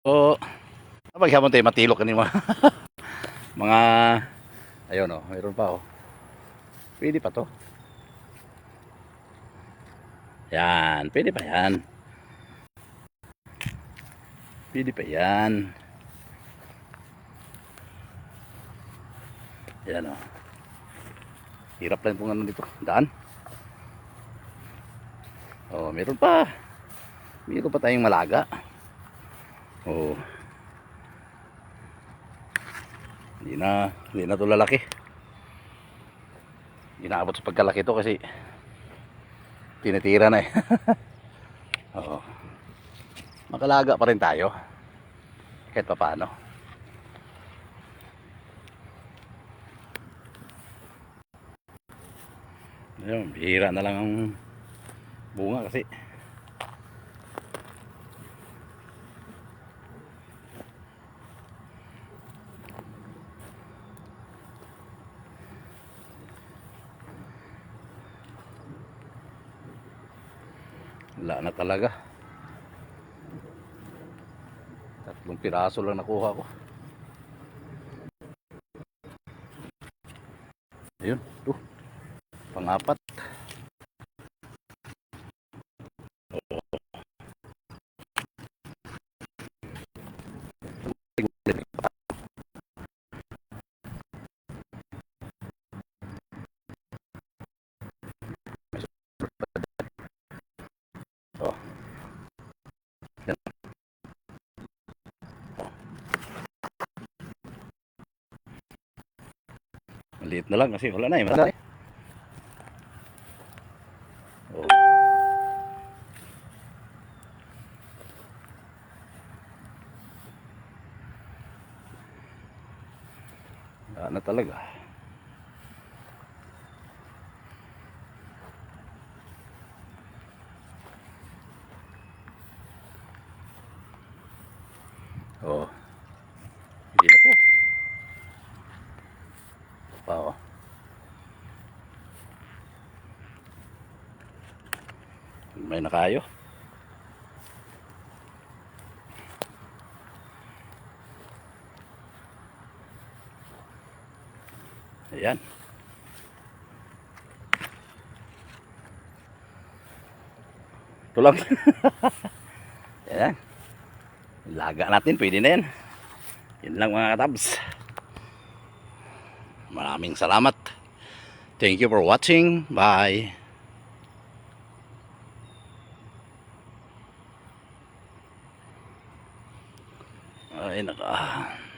O, maghapon tayo matilok kanin mga mga ayun oh, mayroon pa oh. Pwede pa to. Yan, pwede pa yan. Pwede pa yan. Yan oh. Hirap lang kung ano dito. Daan. Oh, meron pa. Meron pa tayong malaga. Oh. Hindi na to lalaki. Hindi na abot sa pagkalaki to kasi tinitira na eh. Oo. Makalaga pa rin tayo. Kahit pa paano. Ayun, bihira na lang ang bunga kasi wala na talaga. 3 piraso lang nakuha ko. Ayun, to. Pang-4. Oh. Yan. Maliit na lang kasi wala na eh. Malaki. Oh. Wala na talaga. Oh. Hindi na to. Pa oh. May nakayo. Ayan. Ito lang. Ayan. Laga natin. Pwede na yan. Yan lang mga katabs. Maraming salamat. Thank you for watching. Bye. Ay naka.